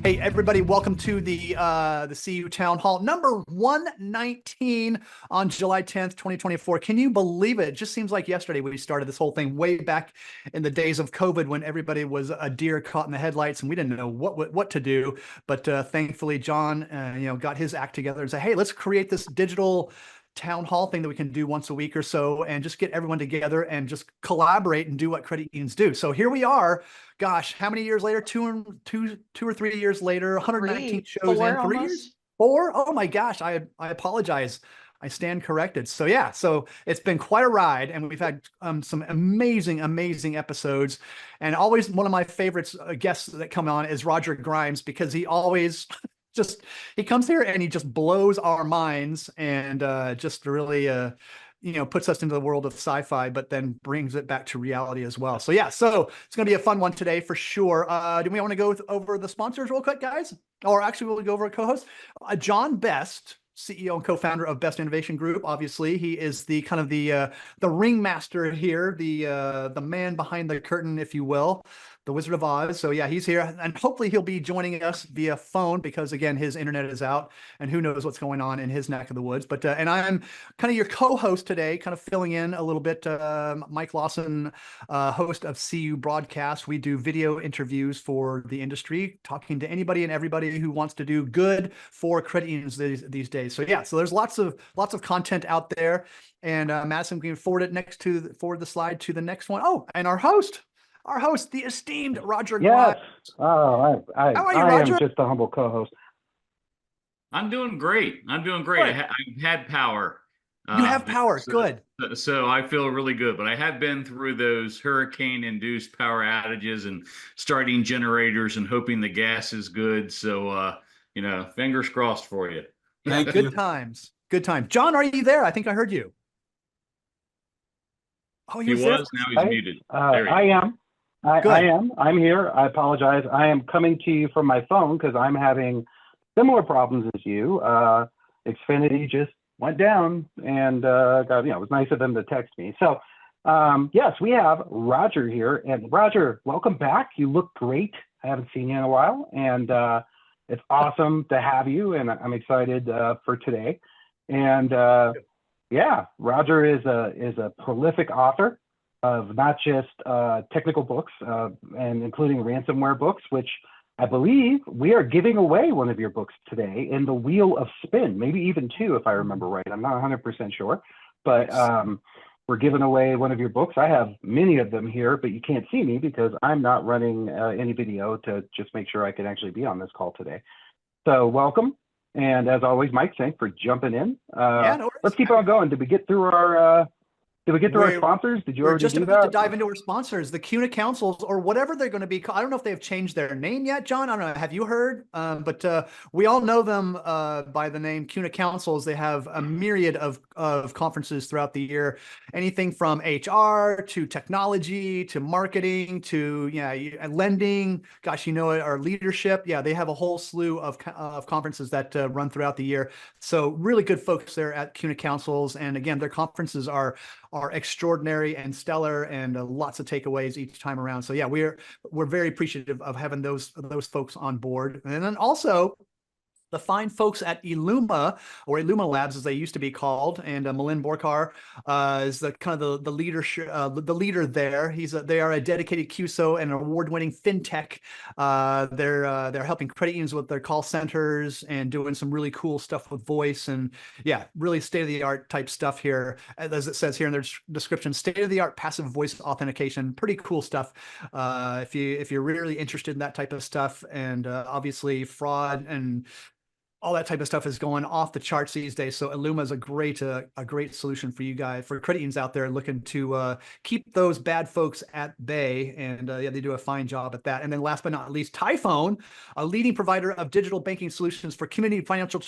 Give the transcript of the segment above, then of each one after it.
Hey, everybody, welcome to the CU Town Hall number 119 on July 10th, 2024. Can you believe it? It just seems like yesterday we started this whole thing way back in the days of COVID when everybody was a deer caught in the headlights and we didn't know what to do. But thankfully, John, got his act together and said, hey, let's create this digital town hall thing that we can do once a week or so and just get everyone together and just collaborate and do what credit unions do. So here we are. Gosh, how many years later? Two or 3 years later, 119 shows in 3 years? Four? Oh my gosh, I apologize. I stand corrected. So yeah, so it's been quite a ride, and we've had some amazing episodes. And always one of my favorites guests that come on is Roger Grimes, because he always he comes here and he just blows our minds and just really puts us into the world of sci-fi, but then brings it back to reality as well. So yeah, so it's going to be a fun one today for sure. Do we want to go over the sponsors real quick, guys? Or actually, we'll go over a co-host. John Best, CEO and co-founder of Best Innovation Group. Obviously, he is the kind of the ringmaster here, the man behind the curtain, if you will, the Wizard of Oz. So yeah, he's here, and hopefully he'll be joining us via phone because again, his internet is out, and who knows what's going on in his neck of the woods. But and I'm kind of your co-host today, kind of filling in a little bit. Mike Lawson, host of CU Broadcast. We do video interviews for the industry, talking to anybody and everybody who wants to do good for credit unions these days. So yeah, so there's lots of content out there. And Madison, we can forward the slide to the next one. Oh, and our host, the esteemed Roger. Yes. Oh, How are you, Roger? I am just a humble co-host. I'm doing great. I've had power. You have power. Good. So I feel really good, but I have been through those hurricane-induced power outages and starting generators and hoping the gas is good. So, fingers crossed for you. Thank you. Good times. John, are you there? I think I heard you. Oh, he was. Now he's muted. I am. I am. I'm here. I apologize. I am coming to you from my phone because I'm having similar problems as you. Xfinity just went down, and it was nice of them to text me. So, yes, we have Roger here, and Roger, welcome back. You look great. I haven't seen you in a while, and it's awesome to have you. And I'm excited for today. And yeah, Roger is a prolific author of not just technical books, and including ransomware books, which I believe we are giving away one of your books today in the Wheel of Spin, maybe even two, if I remember right. I'm not 100% sure, but we're giving away one of your books. I have many of them here, but you can't see me because I'm not running any video to just make sure I can actually be on this call today. So welcome. And as always, Mike, thanks for jumping in. Yeah, no worries. Let's keep on going. Did we get through our sponsors? Did you already do that? We're just about to dive into our sponsors, the CUNA Councils, or whatever they're going to be. I don't know if they've changed their name yet, John. I don't know. Have you heard? But we all know them by the name CUNA Councils. They have a myriad of conferences throughout the year, anything from HR to technology to marketing to lending. Gosh, our leadership. Yeah, they have a whole slew of conferences that run throughout the year. So really good folks there at CUNA Councils, and again, their conferences are extraordinary and stellar, and lots of takeaways each time around. So yeah, we're very appreciative of having those folks on board. And then also the fine folks at Illuma, or Illuma Labs as they used to be called, and Milind Borkar is the kind of the leadership, the leader there. They are a dedicated QSO and an award-winning fintech. They're helping credit unions with their call centers and doing some really cool stuff with voice, and yeah, really state-of-the-art type stuff here. As it says here in their description, state-of-the-art passive voice authentication. Pretty cool stuff. If you're really interested in that type of stuff, and obviously fraud and all that type of stuff is going off the charts these days. So Illuma is a great solution for you guys, for credit unions out there looking to keep those bad folks at bay. And yeah, they do a fine job at that. And then last but not least, Typhone, a leading provider of digital banking solutions for community financial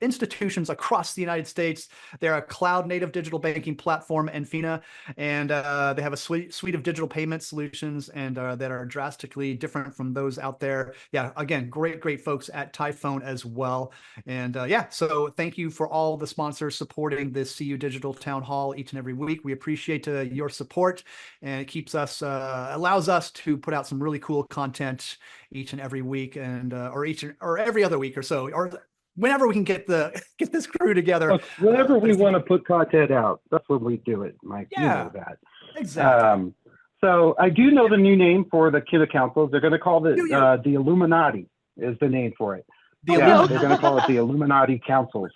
institutions across the United States. They're a cloud-native digital banking platform and FINA, and they have a suite of digital payment solutions and that are drastically different from those out there. Yeah, again, great folks at Typhone as well. well. And yeah, so thank you for all the sponsors supporting this CU Digital Town Hall each and every week. We appreciate your support, and it keeps us, allows us to put out some really cool content each and every week, and or every other week or so, or whenever we can get this crew together. Look, whenever we want to put content out, that's when we do it, Mike. Yeah, you know that. Exactly. So I do know the new name for the Kidda Councils. They're going to call it the Illuminati is the name for it. They're going to call it the Illuminati Councils.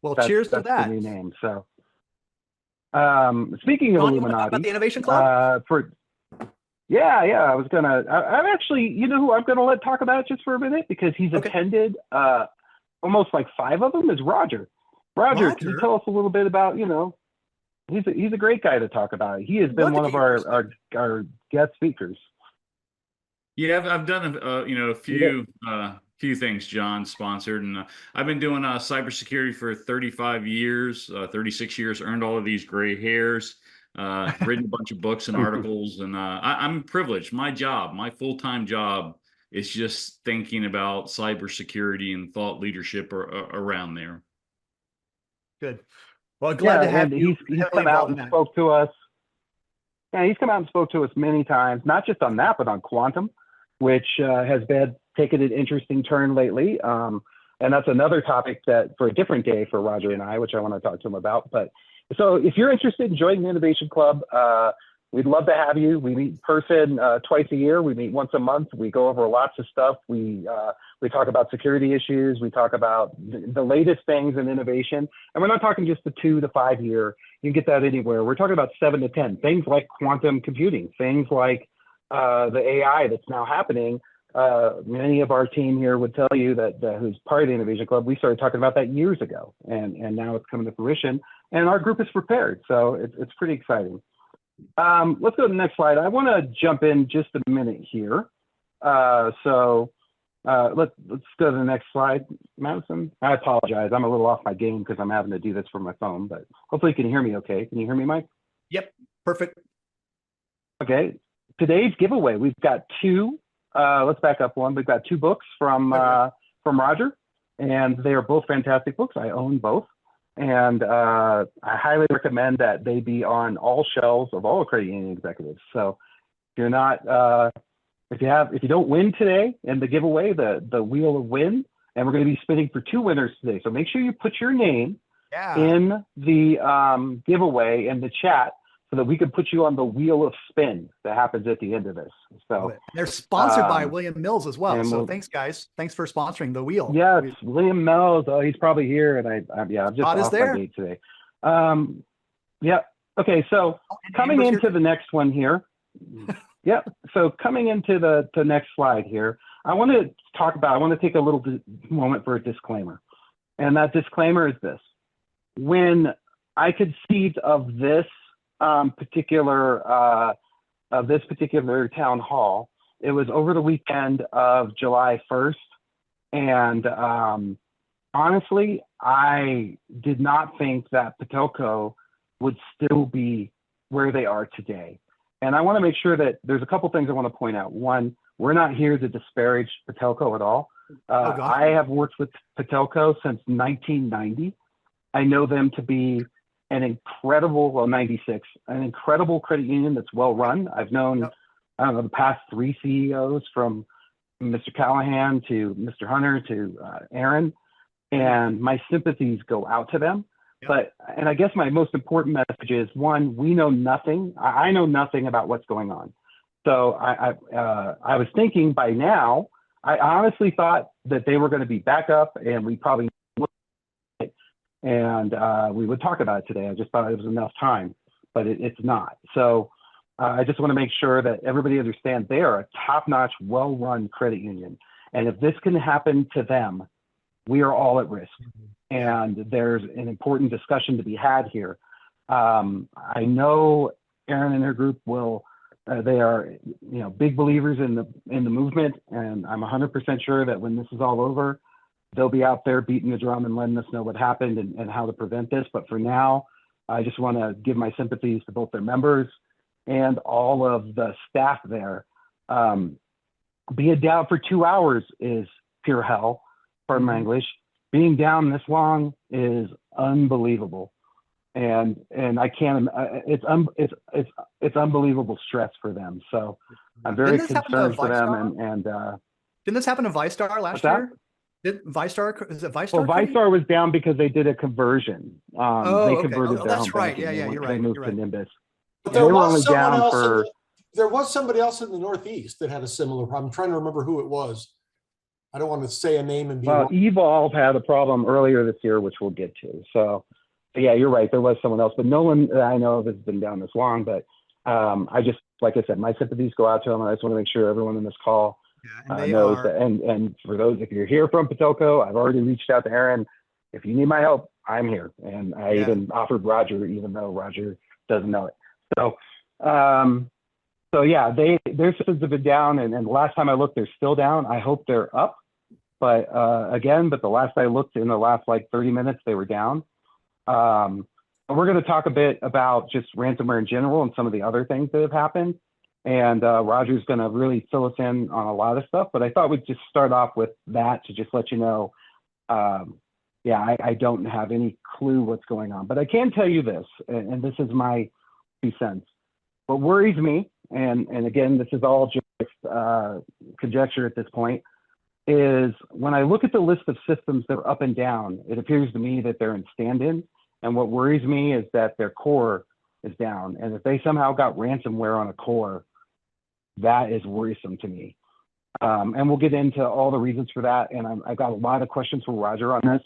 Well, cheers to that. That's the new name. So speaking of Illuminati, about the Innovation Club? I was going to, I'm actually, you know who I'm going to let talk about it just for a minute, because he's attended almost like 5 of them, is Roger. Roger, can you tell us a little bit about, he's a great guy to talk about it. He has been one of our guest speakers. Yeah, I've done a few things John sponsored, and I've been doing cybersecurity for 35 years, 36 years, earned all of these gray hairs, written a bunch of books and articles, and I'm privileged. My full-time job is just thinking about cybersecurity and thought leadership around there. Good. Well, glad to have you. He's come out and spoke to us. Yeah, he's come out and spoke to us many times, not just on that, but on quantum, which has been taken an interesting turn lately. And that's another topic that for a different day for Roger and I, which I want to talk to him about. But so if you're interested in joining the Innovation Club, we'd love to have you. We meet in person twice a year. We meet once a month. We go over lots of stuff. We talk about security issues. We talk about the latest things in innovation. And we're not talking just the 2 to 5 year. You can get that anywhere. We're talking about 7 to 10. Things like quantum computing, things like the AI that's now happening. Many of our team here would tell you that who's part of the Innovation Club, we started talking about that years ago, and now it's coming to fruition. And our group is prepared, so it's pretty exciting. Let's go to the next slide. I want to jump in just a minute here. Let's go to the next slide, Madison. I apologize. I'm a little off my game because I'm having to do this from my phone, but hopefully you can hear me okay. Can you hear me, Mike? Yep, perfect. Okay. Today's giveaway, we've got 2. Let's back up one. We've got 2 books from Roger, and they are both fantastic books. I own both. And I highly recommend that they be on all shelves of all credit union executives. So if you're not, if you don't win today in the giveaway, the wheel of win, and we're going to be spinning for 2 winners today. So make sure you put your name in the giveaway in the chat, so that we can put you on the wheel of spin that happens at the end of this. So they're sponsored by William Mills as well. So thanks, guys. Thanks for sponsoring the wheel. Yes, William Mills. Oh, he's probably here, and I'm just off my gate today. Yeah. Okay. So coming into the next one here. Yep. So coming into the next slide here, I want to take a little moment for a disclaimer, and that disclaimer is this: when I conceived of this particular town hall, it was over the weekend of July 1st, and honestly, I did not think that Patelco would still be where they are today. And I want to make sure that there's a couple things I want to point out. One, we're not here to disparage Patelco at all. I have worked with Patelco since 1990. I know them to be an incredible, 96, an incredible credit union that's well run. I've known, I don't know, the past 3 CEOs, from Mr. Callahan to Mr. Hunter to Aaron, and my sympathies go out to them. And I guess my most important message is, one, we know nothing. I know nothing about what's going on. So I was thinking by now, I honestly thought that they were going to be back up, and we probably we would talk about it today. I just thought it was enough time, but it's not. So I just want to make sure that everybody understands they are a top-notch, well-run credit union. And if this can happen to them, we are all at risk. And there's an important discussion to be had here. I know Aaron and her group will, they are, big believers in the movement. And I'm 100% sure that when this is all over, they'll be out there beating the drum and letting us know what happened and how to prevent this. But for now, I just want to give my sympathies to both their members and all of the staff there. Being down for 2 hours is pure hell, pardon my English. being down this long is unbelievable. And I can't, it's unbelievable stress for them. So I'm very concerned for them. And didn't this happen to ViStar last year? Did ViStar, is it ViStar? Well, ViStar was down because they did a conversion. They converted their home banking. Yeah, you're right. They moved to Nimbus. But there was someone else. There was somebody else in the Northeast that had a similar problem. I'm trying to remember who it was. I don't want to say a name and be wrong. Evolve had a problem earlier this year, which we'll get to. So, yeah, you're right. There was someone else, but no one that I know of has been down this long. But I just, like I said, my sympathies go out to them. I just want to make sure everyone in this call knows that. And for those, if you're here from Patoka, I've already reached out to Aaron. If you need my help, I'm here. And I even offered Roger, even though Roger doesn't know it. So, yeah, their systems have been down, and the last time I looked, they're still down. I hope they're up, but the last I looked, in the last like 30 minutes, they were down. We're going to talk a bit about just ransomware in general and some of the other things that have happened. And Roger's going to really fill us in on a lot of stuff, but I thought we'd just start off with that to just let you know, I don't have any clue what's going on, but I can tell you this, and this is my 2 cents. What worries me, and again, this is all just conjecture at this point, is when I look at the list of systems that are up and down, it appears to me that they're in stand-in. And what worries me is that their core is down. And if they somehow got ransomware on a core, that is worrisome to me. And we'll get into all the reasons for that. And I've got a lot of questions for Roger on this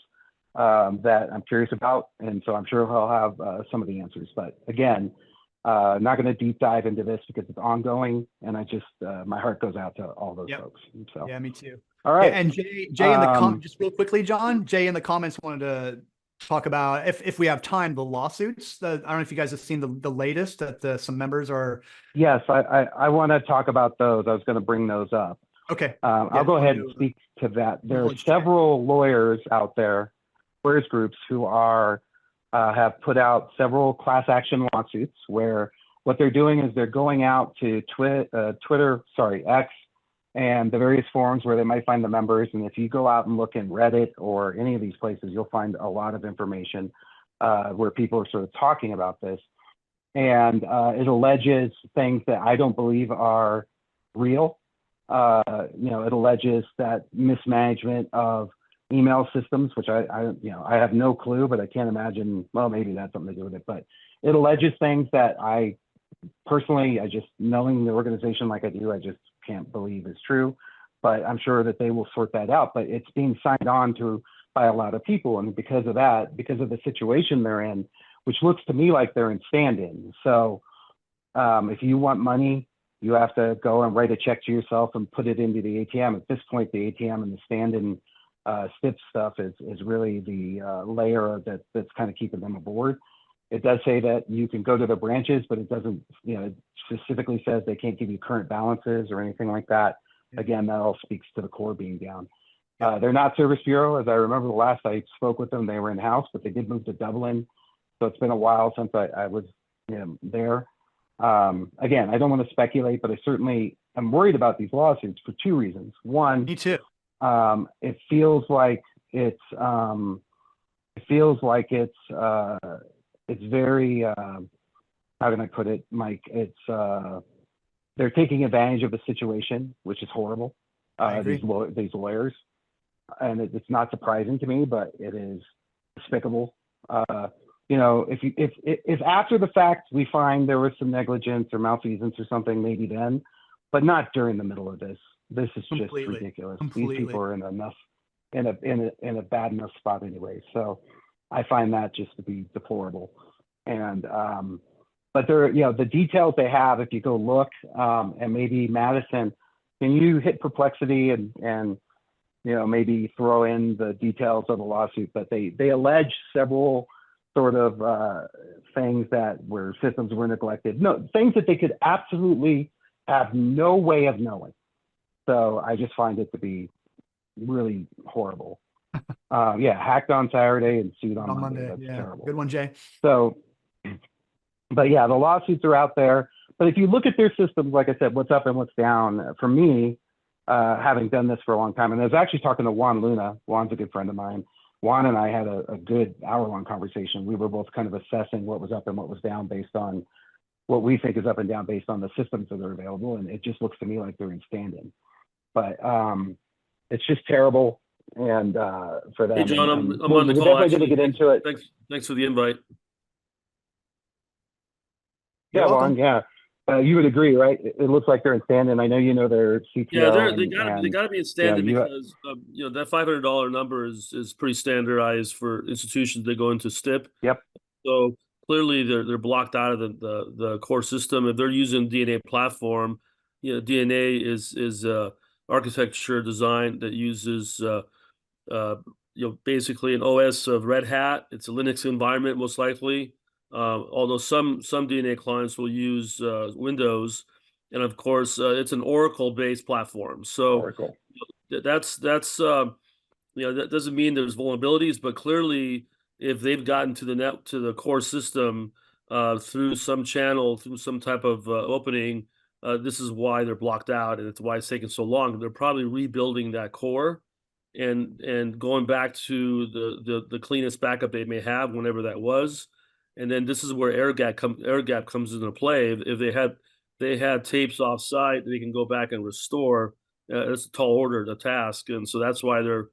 that I'm curious about. And so I'm sure he'll have some of the answers. But again, not going to deep dive into this because it's ongoing, and I just my heart goes out to all those folks. So yeah, me too. All right, and Jay in the comments, just real quickly, John. Jay in the comments wanted to talk about, if we have time, the lawsuits. I don't know if you guys have seen the latest that some members are. Yes, I want to talk about those. I was going to bring those up. Okay, I'll go ahead and speak to that. There are several lawyers out there, lawyers groups who are. Have put out several class action lawsuits where what they're doing is they're going out to X, and the various forums where they might find the members. And if you go out and look in Reddit or any of these places, you'll find a lot of information where people are sort of talking about this. And it alleges things that I don't believe are real. It alleges that mismanagement of email systems, which I have no clue, but I can't imagine. Well, maybe that's something to do with it. But it alleges things that I personally, just knowing the organization like I do, I just can't believe is true. But I'm sure that they will sort that out. But it's being signed on to by a lot of people, and because of that, because of the situation they're in, which looks to me like they're in stand-in. So if you want money, you have to go and write a check to yourself and put it into the ATM. At this point, the ATM and the stand-in STIP stuff is really the layer that's kind of keeping them aboard. It does say that you can go to the branches, but it doesn't, it specifically says they can't give you current balances or anything like that. Again, that all speaks to the core being down. They're not Service Bureau. As I remember the last I spoke with them, they were in-house, but they did move to Dublin. So it's been a while since I was there. Again, I don't want to speculate, but I certainly am worried about these lawsuits for 2 reasons. One, me too. It feels like it's very how can I put it, Mike? It's they're taking advantage of the situation, which is horrible. These lawyers, and it's not surprising to me, but it is despicable. If after the fact we find there was some negligence or malfeasance or something, maybe then, but not during the middle of this. This is just ridiculous. These people are in a bad enough spot anyway. So I find that just to be deplorable. And but there, the details they have, if you go look, and maybe Madison, can you hit Perplexity and maybe throw in the details of the lawsuit? But they allege several sort of things that where systems were neglected. No, things that they could absolutely have no way of knowing. So I just find it to be really horrible. Hacked on Saturday and sued on Monday. That's terrible. Good one, Jay. So, but yeah, the lawsuits are out there. But if you look at their systems, like I said, what's up and what's down, for me, having done this for a long time, and I was actually talking to Juan Luna. Juan's a good friend of mine. Juan and I had a good hour-long conversation. We were both kind of assessing what was up and what was down based on what we think is up and down based on the systems that are available. And it just looks to me like they're in stand-in. But it's just terrible. And for them. Hey, John, and I'm on the we're call. definitely going to get into it. Thanks for the invite. Yeah, Juan, yeah. You would agree, right? It looks like they're in stand-in. I know you know their CTO. Yeah, they gotta be in stand-in because that $500 number is pretty standardized for institutions that go into STIP. Yep. So clearly they're blocked out of the core system. If they're using DNA platform, DNA is architecture design that uses basically an OS of Red Hat. It's a Linux environment most likely. Although some DNA clients will use Windows, and of course it's an Oracle-based platform. So Oracle. That's that doesn't mean there's vulnerabilities, but clearly if they've gotten to the core system through some channel, through some type of opening, this is why they're blocked out, and it's why it's taking so long. They're probably rebuilding that core and going back to the cleanest backup they may have, whenever that was. And then this is where air gap comes into play. If they had tapes offsite, they can go back and restore. It's a tall order, the task, and so that's why they're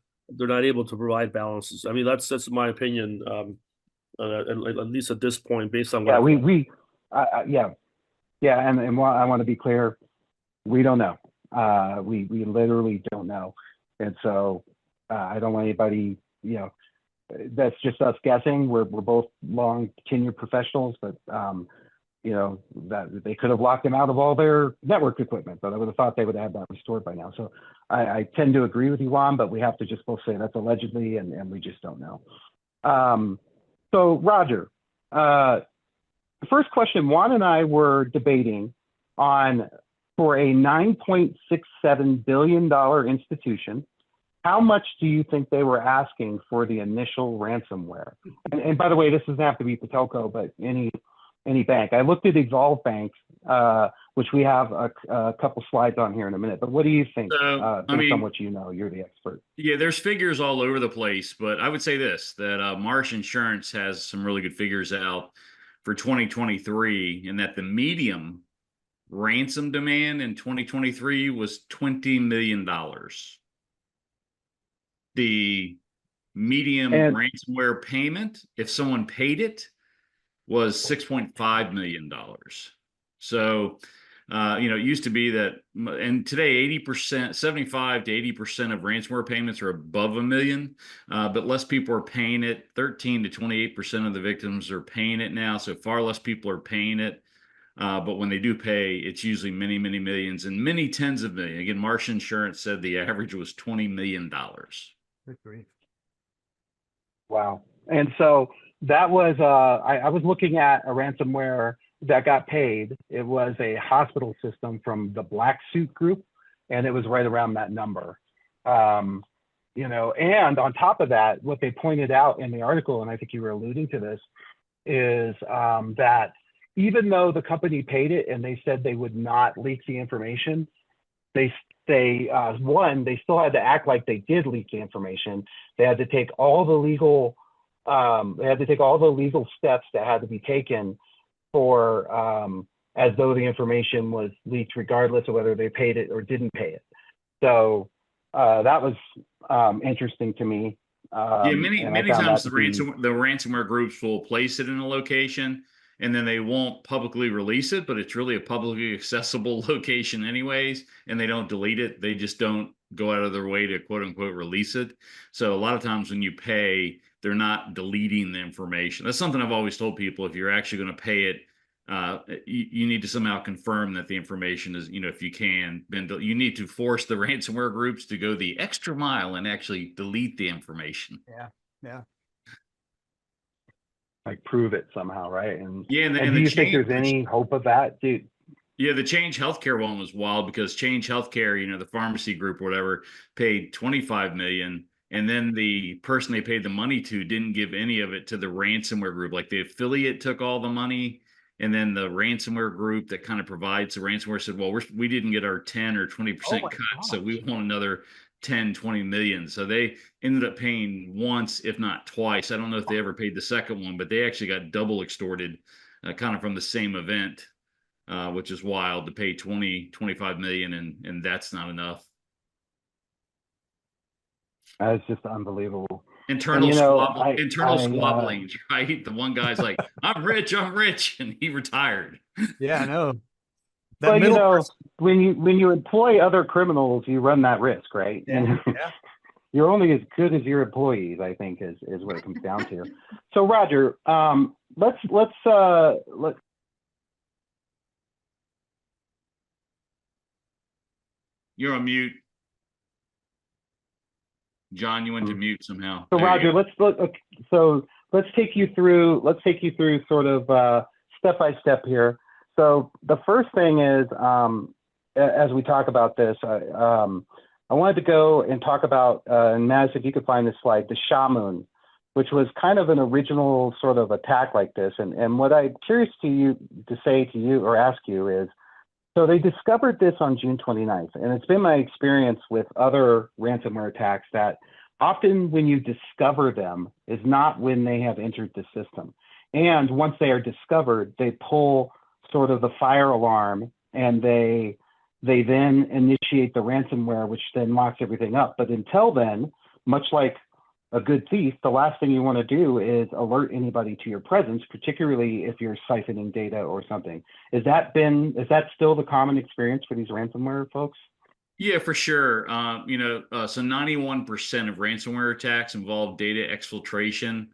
not able to provide balances. I mean, that's my opinion, at least at this point, based on what. Yeah, and I want to be clear, we don't know. We literally don't know, and so I don't want anybody, that's just us guessing. We're both long tenured professionals, but that they could have locked them out of all their network equipment, but I would have thought they would have that restored by now. So I tend to agree with you, Juan, but we have to just both say that's allegedly, and we just don't know. So Roger, the first question, Juan and I were debating on, for a $9.67 billion institution, how much do you think they were asking for the initial ransomware? And by the way, this doesn't have to be the telco, but any bank. I looked at Evolve Bank, which we have a couple slides on here in a minute. But what do you think? Based on what you know, you're the expert. Yeah, there's figures all over the place, but I would say this, that Marsh Insurance has some really good figures out for 2023, and that the medium ransom demand in 2023 was $20 million. The medium ransomware payment, if someone paid it, was $6.5 million. So, it used to be that, and today 80%, 75 to 80% of ransomware payments are above $1 million, but less people are paying it. 13 to 28% of the victims are paying it now, so far less people are paying it. But when they do pay, it's usually many, many millions and many tens of millions. Again, Marsh Insurance said the average was $20 million. Good grief. Wow. And so that was, I was looking at a ransomware that got paid. It was a hospital system from the Black Suit Group, and it was right around that number. And on top of that, what they pointed out in the article, and I think you were alluding to this, is that even though the company paid it and they said they would not leak the information, they still had to act like they did leak the information. They had to take all the legal steps that had to be taken for as though the information was leaked, regardless of whether they paid it or didn't pay it. So that was interesting to me. Many times the ransomware groups will place it in a location, and then they won't publicly release it, but it's really a publicly accessible location anyways, and they don't delete it. They just don't go out of their way to quote unquote release it. So a lot of times when you pay, they're not deleting the information. That's something I've always told people. If you're actually going to pay it, you need to somehow confirm that the information is, if you can, then you need to force the ransomware groups to go the extra mile and actually delete the information. Yeah. Like prove it somehow, right? And do you think there's any hope of that, dude? Yeah, the Change Healthcare one was wild because Change Healthcare, the pharmacy group or whatever, paid $25 million, and then the person they paid the money to didn't give any of it to the ransomware group. Like the affiliate took all the money, and then the ransomware group that kind of provides the ransomware said, "Well, we didn't get our 10 or 20% cut, so we want another 10, 20 million. So they ended up paying once, if not twice. I don't know if they ever paid the second one, but they actually got double extorted, kind of from the same event, which is wild, to pay 20, 25 million, and that's not enough. That's just unbelievable. Internal And, you know, internal squabbling, right? The one guy's like, I'm rich, and he retired. Yeah, I know. Well, you know, when you employ other criminals, you run that risk, right? Yeah. And Yeah. you're only as good as your employees, I think, is what it comes down to. So, Roger, let's You're on mute. John, you went to mute somehow. So, Roger, let's take you through sort of step by step here. So the first thing is, as we talk about this, I wanted to go and talk about, and Maz, if you could find this slide, the Shamoon, which was kind of an original sort of attack like this. And what I'm curious to say to you or ask you is, so they discovered this on June 29th, and it's been my experience with other ransomware attacks that often when you discover them is not when they have entered the system. And once they are discovered, they pull sort of the fire alarm, and they then initiate the ransomware, which then locks everything up. But until then, much like a good thief, the last thing you want to do is alert anybody to your presence, particularly if you're siphoning data or something. Is that still the common experience for these ransomware folks? Yeah, for sure. So 91% of ransomware attacks involve data exfiltration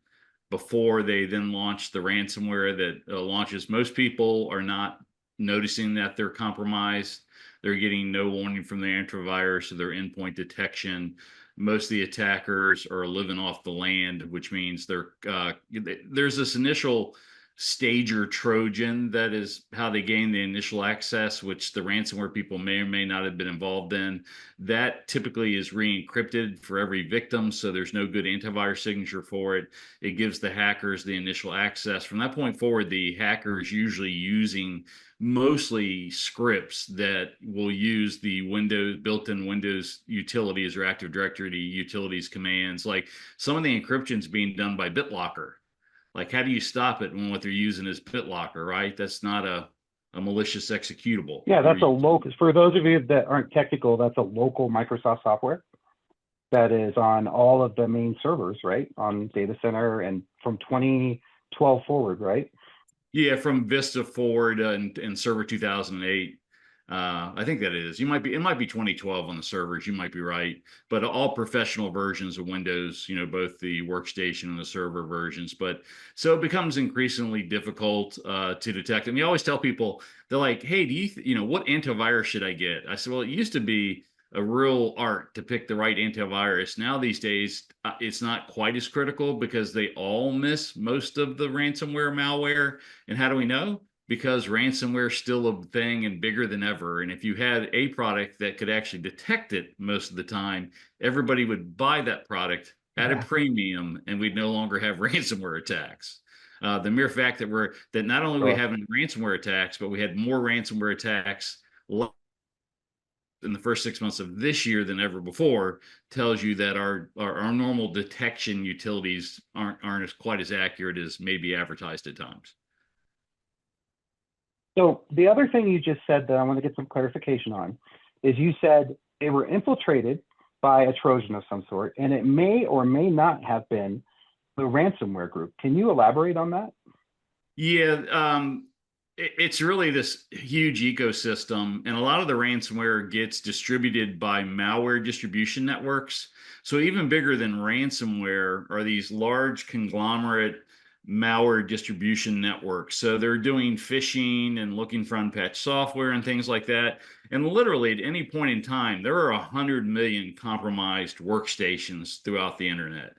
before they then launch the ransomware that launches. Most people are not noticing that they're compromised. They're getting no warning from their antivirus or their endpoint detection. Most of the attackers are living off the land, which means there's this initial stager Trojan that is how they gain the initial access, which the ransomware people may or may not have been involved in. That typically is re-encrypted for every victim, so there's no good antivirus signature for it. It gives the hackers the initial access. From that point forward, the hacker is usually using mostly scripts that will use the built-in Windows utilities or Active Directory utilities commands. Like some of the encryption is being done by BitLocker. Like, how do you stop it when what they're using is BitLocker, right? That's not a malicious executable. Yeah, that's a local, for those of you that aren't technical, that's a local Microsoft software that is on all of the main servers, right? On data center and from 2012 forward, right? Yeah, from Vista forward and Server 2008. I think that is. It might be 2012 on the servers. You might be right. But all professional versions of Windows, both the workstation and the server versions. But so it becomes increasingly difficult to detect. And we always tell people, they're like, hey, what antivirus should I get? I said, well, it used to be a real art to pick the right antivirus. Now these days, it's not quite as critical because they all miss most of the ransomware malware. And how do we know? Because ransomware is still a thing and bigger than ever. And if you had a product that could actually detect it most of the time, everybody would buy that product at a premium, and we'd no longer have ransomware attacks. The mere fact that not only we having ransomware attacks, but we had more ransomware attacks in the first 6 months of this year than ever before tells you that our normal detection utilities aren't as quite as accurate as maybe advertised at times. So the other thing you just said that I want to get some clarification on is you said they were infiltrated by a Trojan of some sort, and it may or may not have been the ransomware group. Can you elaborate on that? Yeah, it's really this huge ecosystem, and a lot of the ransomware gets distributed by malware distribution networks. So even bigger than ransomware are these large conglomerate malware distribution networks. So they're doing phishing and looking for unpatched software and things like that. And literally at any point in time, there are 100 million compromised workstations throughout the internet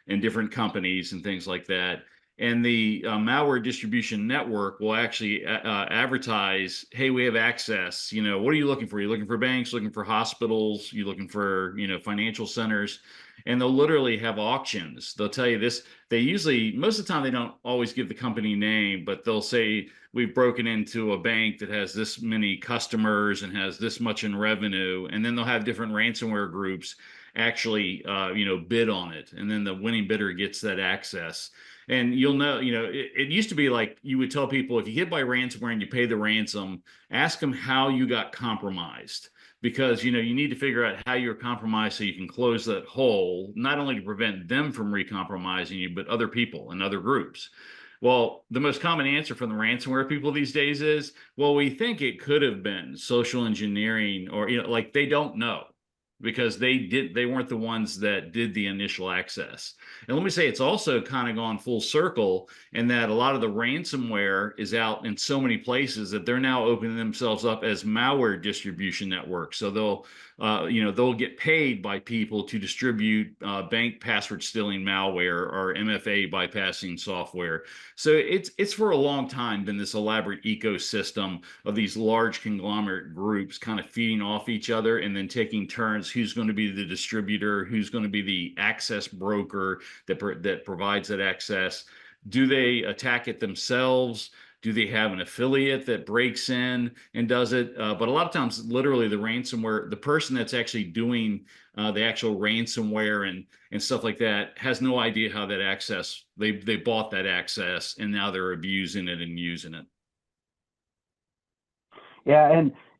and different companies and things like that. And the malware distribution network will actually advertise, hey, we have access. What are you looking for? You're looking for banks, looking for hospitals, you're looking for, financial centers. And they'll literally have auctions. They'll tell you this. They usually, most of the time, they don't always give the company name, but they'll say, we've broken into a bank that has this many customers and has this much in revenue. And then they'll have different ransomware groups. actually, bid on it. And then the winning bidder gets that access. And you'll know, it used to be like you would tell people if you get by ransomware and you pay the ransom, ask them how you got compromised. Because, you need to figure out how you're compromised so you can close that hole, not only to prevent them from re-compromising you, but other people and other groups. Well, the most common answer from the ransomware people these days is, well, we think it could have been social engineering, or, like they don't know because they weren't the ones that did the initial access. And let me say, it's also kind of gone full circle in that a lot of the ransomware is out in so many places that they're now opening themselves up as malware distribution networks. So they'll get paid by people to distribute bank password stealing malware or MFA bypassing software. So it's for a long time been this elaborate ecosystem of these large conglomerate groups kind of feeding off each other and then taking turns. Who's going to be the distributor? Who's going to be the access broker that provides that access? Do they attack it themselves? Do they have an affiliate that breaks in and does it? But a lot of times, literally, the ransomware, the person that's actually doing the actual ransomware and stuff like that has no idea how that access, they bought that access and now they're abusing it and using it. Yeah,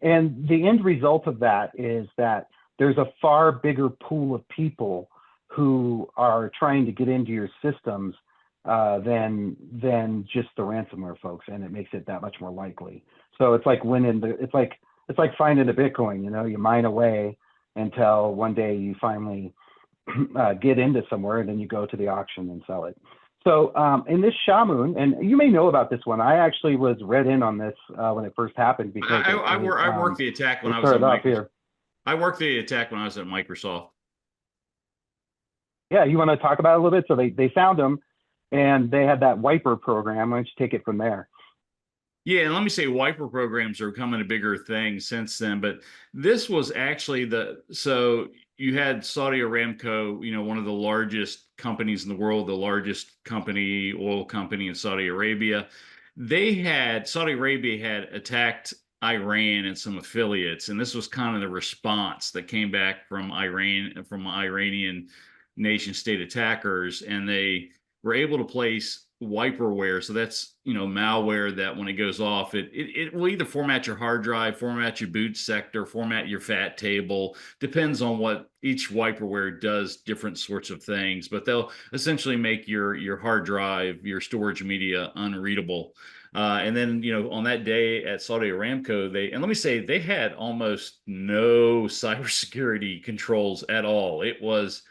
and the end result of that is that there's a far bigger pool of people who are trying to get into your systems than just the ransomware folks, and it makes it that much more likely. So it's like it's like finding a Bitcoin. You mine away until one day you finally get into somewhere, and then you go to the auction and sell it. So in this Shamoon, and you may know about this one, I actually was read in on this when it first happened because I worked the attack when I was at Microsoft. I worked the attack when I was at Microsoft. Yeah, you want to talk about it a little bit? So they found them, and they had that wiper program. Why don't you take it from there? Yeah, and let me say, wiper programs are becoming a bigger thing since then. But this was actually so you had Saudi Aramco, one of the largest companies in the world, the largest oil company in Saudi Arabia. Saudi Arabia had attacked Iran and some affiliates, and this was kind of the response that came back from Iranian nation state attackers, and they were able to place wiperware. So that's, malware that when it goes off, it will either format your hard drive, format your boot sector, format your FAT table, depends on what each wiperware does, different sorts of things, but they'll essentially make your hard drive, your storage media unreadable. And then, on that day at Saudi Aramco, and let me say, they had almost no cybersecurity controls at all. It was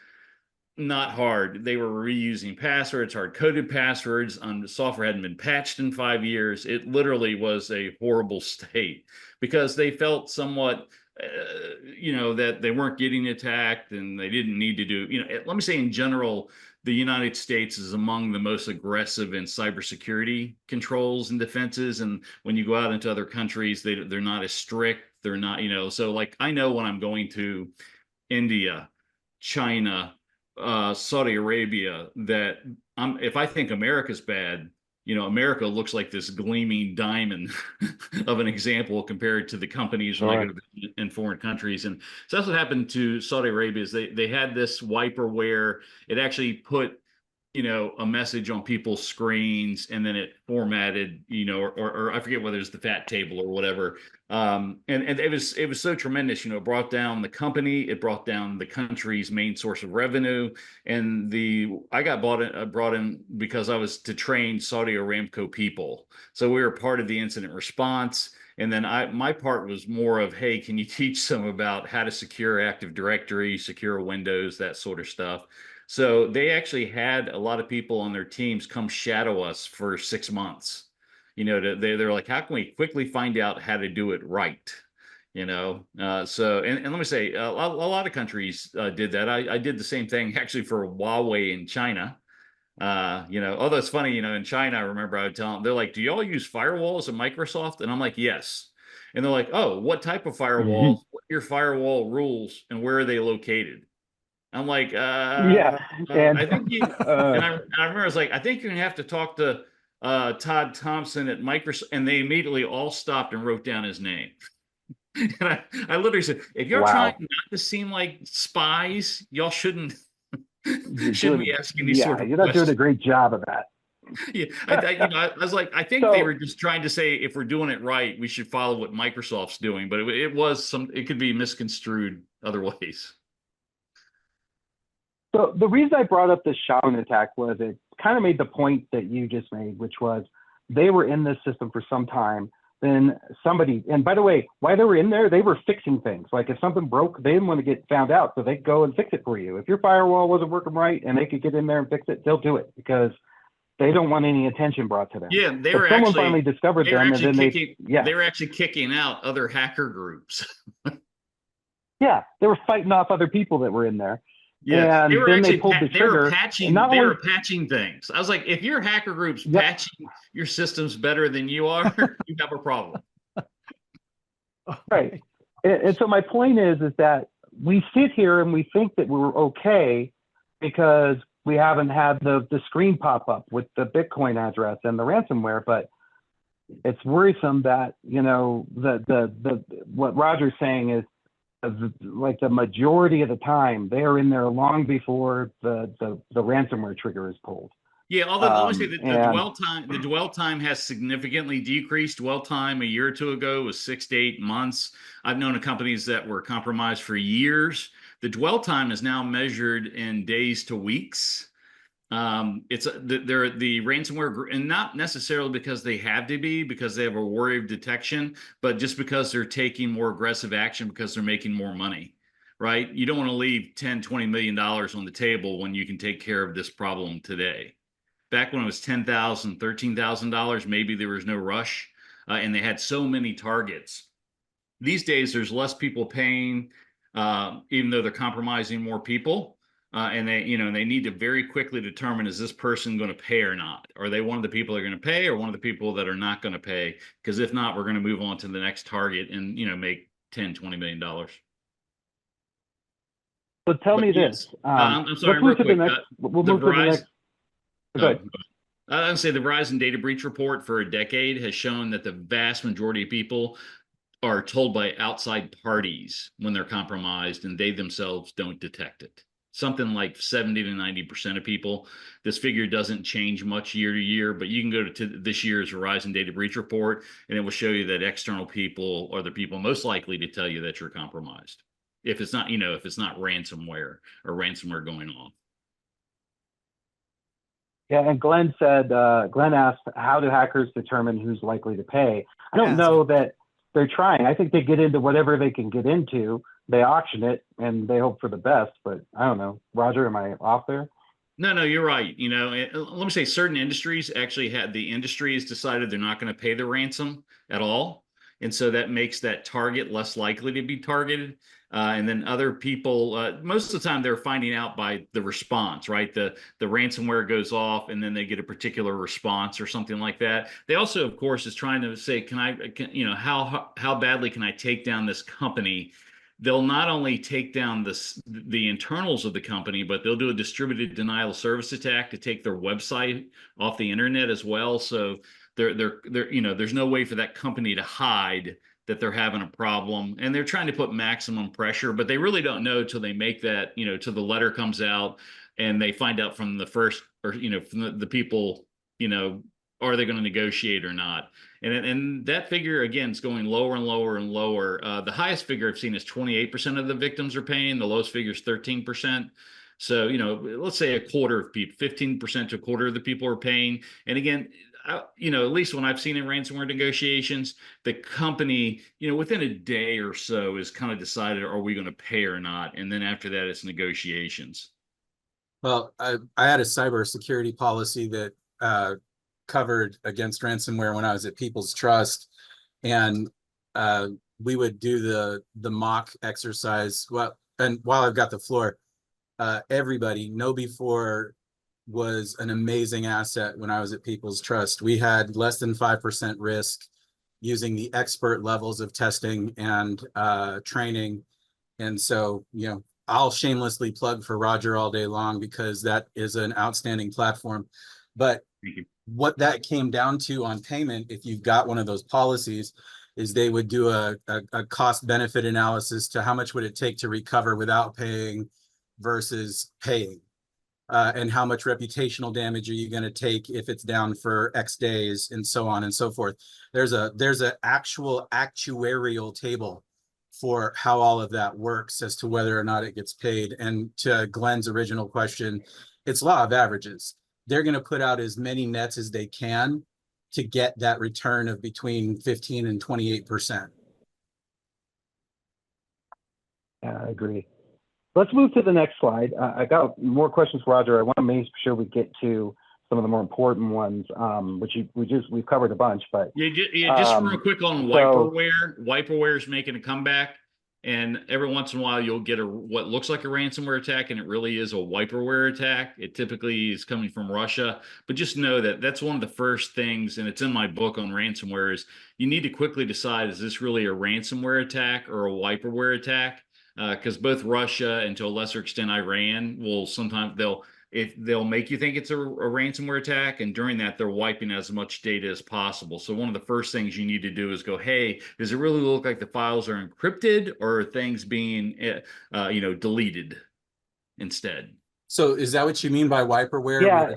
not hard. They were reusing passwords, hard-coded passwords. The software hadn't been patched in 5 years. It literally was a horrible state because they felt somewhat, that they weren't getting attacked and they didn't need to do, let me say in general, the United States is among the most aggressive in cybersecurity controls and defenses. And when you go out into other countries, they're not as strict. They're not, so like I know when I'm going to India, China, Saudi Arabia, that if I think America's bad, America looks like this gleaming diamond of an example compared to the companies when I go to in foreign countries. And so that's what happened to Saudi Arabia is they had this wiper where it actually put a message on people's screens and then it formatted, or I forget whether it's the FAT table or whatever. And it was so tremendous, it brought down the company, it brought down the country's main source of revenue. And I got brought in because I was to train Saudi Aramco people. So we were part of the incident response. And then my part was more of, hey, can you teach some about how to secure Active Directory, secure Windows, that sort of stuff. So they actually had a lot of people on their teams come shadow us for 6 months. They're like, how can we quickly find out how to do it right? So and let me say, a lot of countries did that. I did the same thing actually for Huawei in China. Although it's funny, in China, I remember I would tell them, they're like, do you all use firewalls at Microsoft? And I'm like, yes. And they're like, oh, what type of firewall? What are your firewall rules and where are they located? I'm like, I think you, and I remember I was like, I think you're gonna have to talk to Todd Thompson at Microsoft, and they immediately all stopped and wrote down his name. And I literally said, if you're Wow. trying not to seem like spies, y'all shouldn't You're shouldn't be doing, asking these sort yeah, of you're not doing a questions. great job of that. Yeah, I was like, I think they So, were just trying to say if we're doing it right, we should follow what Microsoft's doing, but it could be misconstrued other ways. so the reason I brought up the Shaolin attack was it kind of made the point that you just made, which was they were in this system for some time. Then somebody, and by the way, while they were in there, they were fixing things. Like if something broke, they didn't want to get found out, so they'd go and fix it for you. If your firewall wasn't working right and they could get in there and fix it, they'll do it because they don't want any attention brought to them. Yeah, they But were someone actually finally discovered they were them, and actually then kicking yeah, they were actually kicking out other hacker groups. yeah, they were fighting off other people that were in there. Yeah, And then they pulled the they were trigger. patching Not they only, were patching things. I was like, if your hacker group's Yep. patching your systems better than you are, you have a problem. right. And so my point is that we sit here and we think that we're okay because we haven't had the screen pop up with the Bitcoin address and the ransomware, but it's worrisome that, you know, what Roger's saying is like the majority of the time they're in there long before the ransomware trigger is pulled. Yeah, although let me say that And the dwell time has significantly decreased. Dwell time a year or two ago was 6 to 8 months. I've known of companies that were compromised for years. The dwell time is now measured in days to weeks. It's they're the ransomware, and not necessarily because they have to be, because they have a worry of detection, but just because they're taking more aggressive action because they're making more money, right? You don't want to leave 10, $20 million on the table when you can take care of this problem today. Back when it was $10,000, $13,000, maybe there was no rush, and they had so many targets. These days, there's less people paying, even though they're compromising more people. And they need to very quickly determine, is this person going to pay or not? Are they one of the people that are going to pay, or one of the people that are not going to pay? Because if not, we're going to move on to the next target and, make $10, $20 million. So tell me Yes, this. I'm sorry, let's move real to the quick. next. We'll move to the next. Go ahead. I would say the Verizon data breach report for a decade has shown that the vast majority of people are told by outside parties when they're compromised, and they themselves don't detect it. Something like 70 to 90% of people. This figure doesn't change much year to year, but you can go to this year's Verizon data breach report, and it will show you that external people are the people most likely to tell you that you're compromised. If it's not, if it's not ransomware or ransomware going on. Yeah, and Glenn asked, how do hackers determine who's likely to pay? I don't know that they're trying. I think they get into whatever they can get into. They auction it and they hope for the best, but I don't know. Roger, am I off there? No, you're right. Let me say certain industries actually the industry has decided they're not going to pay the ransom at all. And so that makes that target less likely to be targeted. And then other people, most of the time they're finding out by the response, right? The ransomware goes off and then they get a particular response or something like that. They also, of course, is trying to say, how badly can I take down this company? They'll not only take down the internals of the company, but they'll do a distributed denial of service attack to take their website off the internet as well. So there's no way for that company to hide that they're having a problem, and they're trying to put maximum pressure, but they really don't know till they make that, till the letter comes out and they find out from the first, or from the people, are they going to negotiate or not? And that figure again is going lower and lower and lower. The highest figure I've seen is 28% of the victims are paying. The lowest figure is 13%. So let's say a quarter of people, 15% to a quarter of the people are paying. And again, at least when I've seen in ransomware negotiations, the company, within a day or so is kind of decided, are we going to pay or not? And then after that, it's negotiations. Well, I had a cybersecurity policy that covered against ransomware when I was at People's Trust, and we would do the mock exercise. Well, and while I've got the floor, everybody, KnowBe4 was an amazing asset when I was at People's Trust. We had less than 5% risk using the expert levels of testing and training. And so, I'll shamelessly plug for Roger all day long because that is an outstanding platform. But what that came down to on payment, if you've got one of those policies, is they would do a cost benefit analysis to how much would it take to recover without paying versus paying. And how much reputational damage are you going to take if it's down for X days, and so on and so forth. There's a actual actuarial table for how all of that works as to whether or not it gets paid. And to Glenn's original question, it's law of averages. They're going to put out as many nets as they can to get that return of between 15 and 28%. Yeah, I agree. Let's move to the next slide. I got more questions for Roger. I want to make sure we get to some of the more important ones, which we've covered a bunch. But just real quick on wiperware. Wiperware is making a comeback, and every once in a while you'll get what looks like a ransomware attack, and it really is a wiperware attack. It typically is coming from Russia, but just know that that's one of the first things, and it's in my book on ransomware, is you need to quickly decide, is this really a ransomware attack or a wiperware attack? Because both Russia and to a lesser extent Iran will sometimes they'll make you think it's a ransomware attack, and during that they're wiping as much data as possible. So one of the first things you need to do is go, hey, does it really look like the files are encrypted, or are things being deleted instead? So is that what you mean by wiperware? Yeah.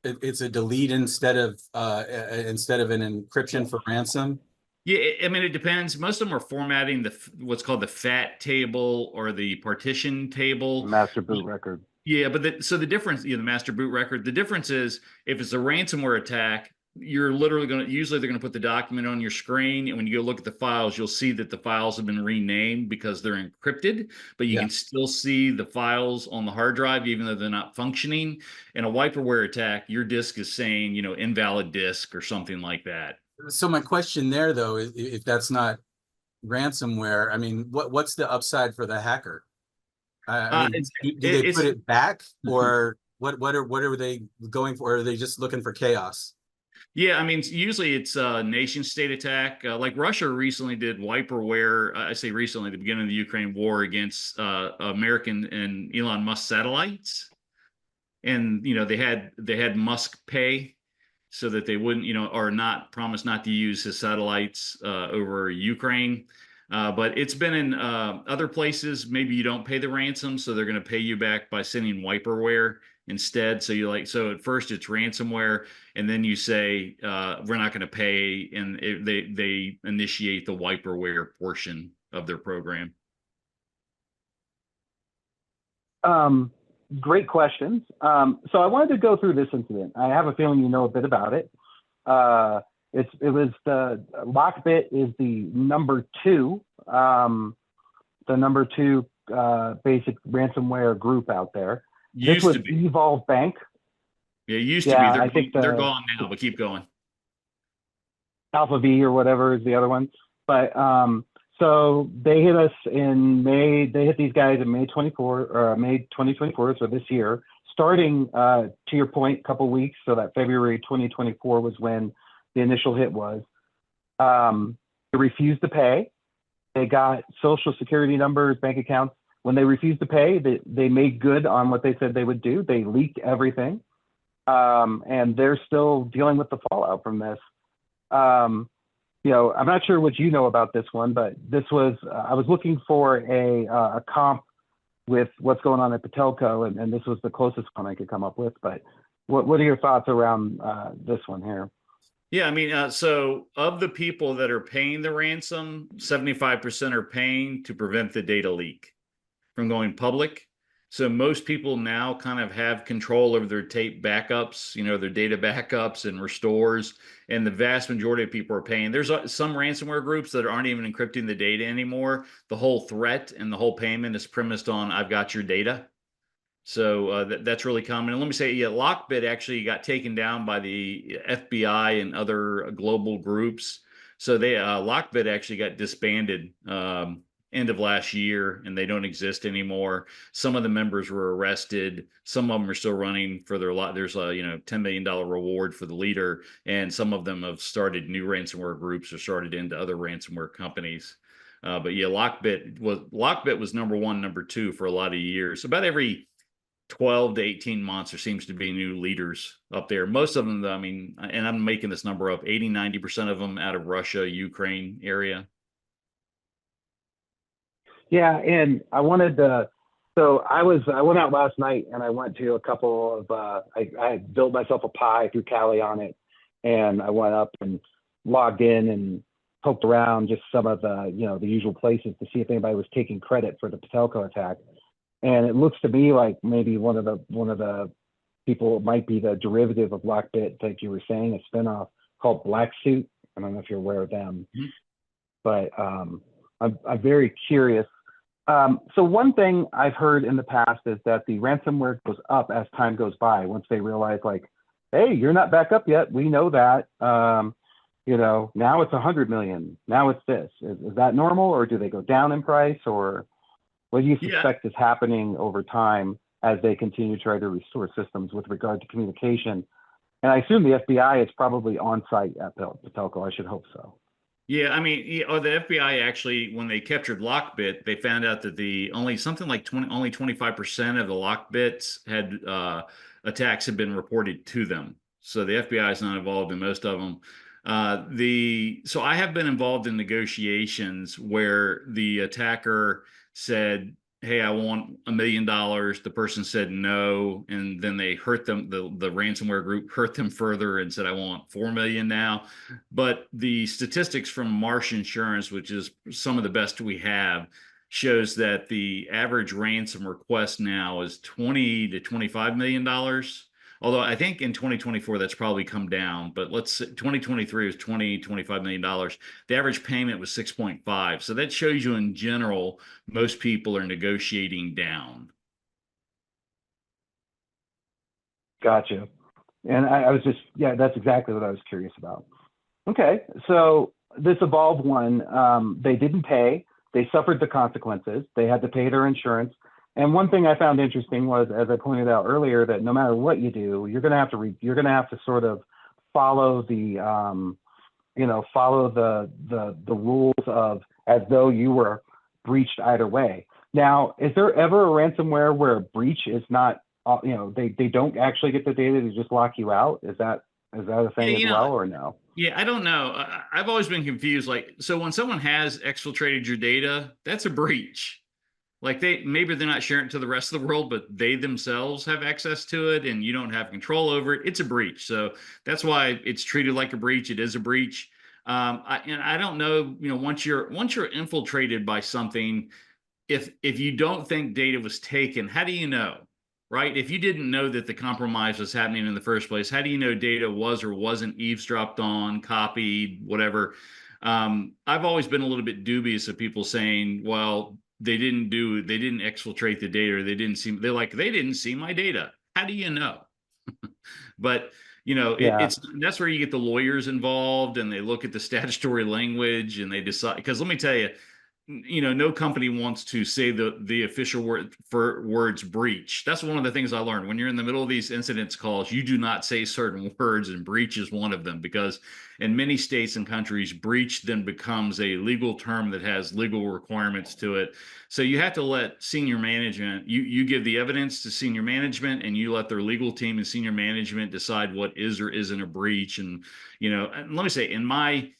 It's a delete instead of an encryption for ransom. Yeah, I mean, it depends. Most of them are formatting what's called the FAT table or the partition table. Master boot record. Yeah, but so the difference, the master boot record, the difference is if it's a ransomware attack, you're literally usually they're going to put the document on your screen. And when you go look at the files, you'll see that the files have been renamed because they're encrypted, but you can still see the files on the hard drive, even though they're not functioning. In a wiperware attack, your disk is saying, invalid disk or something like that. So my question there, though, is if that's not ransomware, I mean, what's the upside for the hacker? Do they put it back, or what are they going for? Or are they just looking for chaos? Yeah, I mean, usually it's a nation state attack. Like Russia recently did wiperware. I say recently, at the beginning of the Ukraine war, against American and Elon Musk satellites, and they had Musk pay so that they wouldn't, or not promise not to use his satellites over Ukraine. But it's been in other places. Maybe you don't pay the ransom, so they're going to pay you back by sending wiperware instead. So so at first it's ransomware, and then you say we're not going to pay, and they initiate the wiperware portion of their program. Great questions. So I wanted to go through this incident. I have a feeling you know a bit about it. It was the Lockbit is the number two basic ransomware group out there. This was Evolve Bank. Yeah, it used to be. They're gone now, but keep going. Alpha V or whatever is the other one. But so they hit us in May. They hit these guys in May 2024, so this year. Starting to your point, a couple weeks, so that February 2024 was when the initial hit was. They refused to pay. They got social security numbers, bank accounts. When they refused to pay, they made good on what they said they would do. They leaked everything, and they're still dealing with the fallout from this. I'm not sure what you know about this one, but this was, I was looking for a comp with what's going on at Patelco, and this was the closest one I could come up with. But what are your thoughts around this one here? Yeah, I mean, so of the people that are paying the ransom, 75% are paying to prevent the data leak from going public. So most people now kind of have control over their tape backups, their data backups and restores. And the vast majority of people are paying. There's some ransomware groups that aren't even encrypting the data anymore. The whole threat and the whole payment is premised on, I've got your data. So that's really common. And let me say, Lockbit actually got taken down by the FBI and other global groups. So Lockbit actually got disbanded end of last year, and they don't exist anymore. Some of the members were arrested. Some of them are still running for their lot. There's a $10 million reward for the leader, and some of them have started new ransomware groups or started into other ransomware companies. But yeah, Lockbit was number one, number two for a lot of years. About every 12 to 18 months, there seems to be new leaders up there. Most of them, I mean, and I'm making this number up, 80, 90% of them out of Russia, Ukraine area. Yeah, and I wanted to. So I went out last night and I went to a couple of. I built myself a Pi through Kali on it, and I went up and logged in and poked around just some of the the usual places to see if anybody was taking credit for the Patelco attack. And it looks to me like maybe one of the people might be the derivative of Lockbit, like you were saying, a spinoff called Black Suit. I don't know if you're aware of them, but I'm very curious. So one thing I've heard in the past is that the ransomware goes up as time goes by. Once they realize, like, hey, you're not back up yet. We know that. Now it's 100 million. Now it's this. Is that normal, or do they go down in price, or what do you suspect is happening over time as they continue to try to restore systems with regard to communication? And I assume the FBI is probably on site at Patelco. I should hope so. Yeah, I mean, the FBI actually, when they captured Lockbit, they found out that only 25% of the Lockbits had attacks had been reported to them. So the FBI is not involved in most of them. So I have been involved in negotiations where the attacker said, hey, I want $1 million. The person said no, and then they hurt them. The ransomware group hurt them further and said, I want 4 million now. But the statistics from Marsh Insurance, which is some of the best we have, shows that the average ransom request now is $20 to $25 million. Although I think in 2024, that's probably come down, but let's say 2023 was $25 million. The average payment was 6.5. So that shows you in general, most people are negotiating down. Gotcha. And I was just, that's exactly what I was curious about. Okay. So this Evolve one, they didn't pay. They suffered the consequences. They had to pay their insurance. And one thing I found interesting was, as I pointed out earlier, that no matter what you do, you're going to have to sort of follow the rules of as though you were breached either way. Now, is there ever a ransomware where a breach is not, they don't actually get the data, they just lock you out? Is that a thing as well, or no? Yeah, I don't know. I've always been confused. Like, so when someone has exfiltrated your data, that's a breach. Like maybe they're not sharing it to the rest of the world, but they themselves have access to it and you don't have control over it. It's a breach. So that's why it's treated like a breach. It is a breach. I don't know, once you're infiltrated by something, if you don't think data was taken, how do you know? Right? If you didn't know that the compromise was happening in the first place, how do you know data was or wasn't eavesdropped on, copied, whatever? I've always been a little bit dubious of people saying, well, they didn't exfiltrate the data, or they didn't see my data. How do you know? But that's where you get the lawyers involved, and they look at the statutory language and they decide, because let me tell you, no company wants to say the official words breach. That's one of the things I learned. When you're in the middle of these incidents calls, you do not say certain words, and breach is one of them, because in many states and countries, breach then becomes a legal term that has legal requirements to it. So you have to let senior management, you give the evidence to senior management, and you let their legal team and senior management decide what is or isn't a breach. And, and let me say, in my,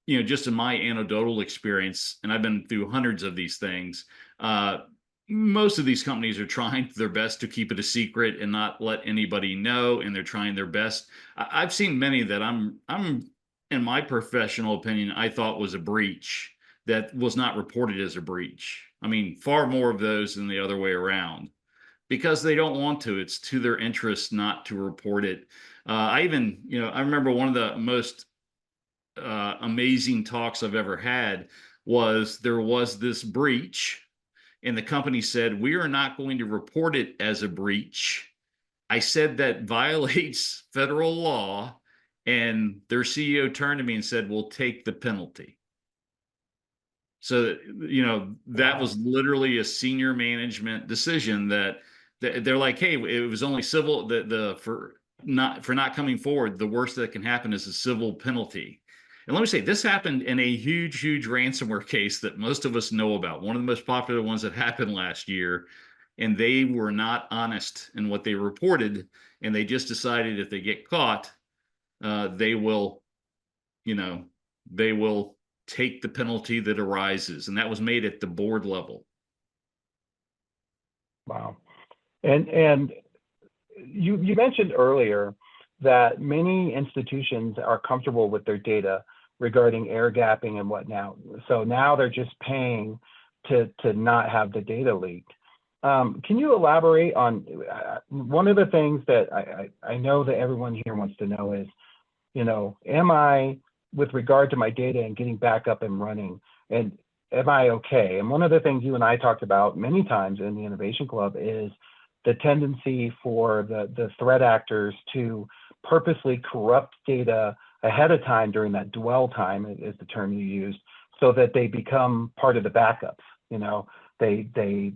just in my anecdotal experience, and I've been through hundreds of these things, most of these companies are trying their best to keep it a secret and not let anybody know, and they're trying their best. I've seen many that I'm, in my professional opinion, I thought was a breach that was not reported as a breach. I mean, far more of those than the other way around, because they don't want to. It's to their interest not to report it. I remember one of the most amazing talks I've ever had was, there was this breach and the company said, we are not going to report it as a breach. I said that violates federal law, and their CEO turned to me and said, we'll take the penalty. So, that was literally a senior management decision that they're like, hey, it was only civil, for not coming forward, the worst that can happen is a civil penalty. And let me say, this happened in a huge ransomware case that most of us know about. One of the most popular ones that happened last year. and they were not honest in what they reported, and they just decided if they get caught, they will, you know, they will take the penalty that arises, and that was made at the board level. Wow. And you mentioned earlier that many institutions are comfortable with their data regarding air gapping and whatnot. So now they're just paying to not have the data leaked. Can you elaborate on one of the things that I know that everyone here wants to know is, you know, am I, with regard to my data and getting back up and running, and am I okay? And one of the things you and I talked about many times in the Innovation Club is the tendency for the threat actors to purposely corrupt data ahead of time during that dwell time is the term you used, so that they become part of the backups. You know, they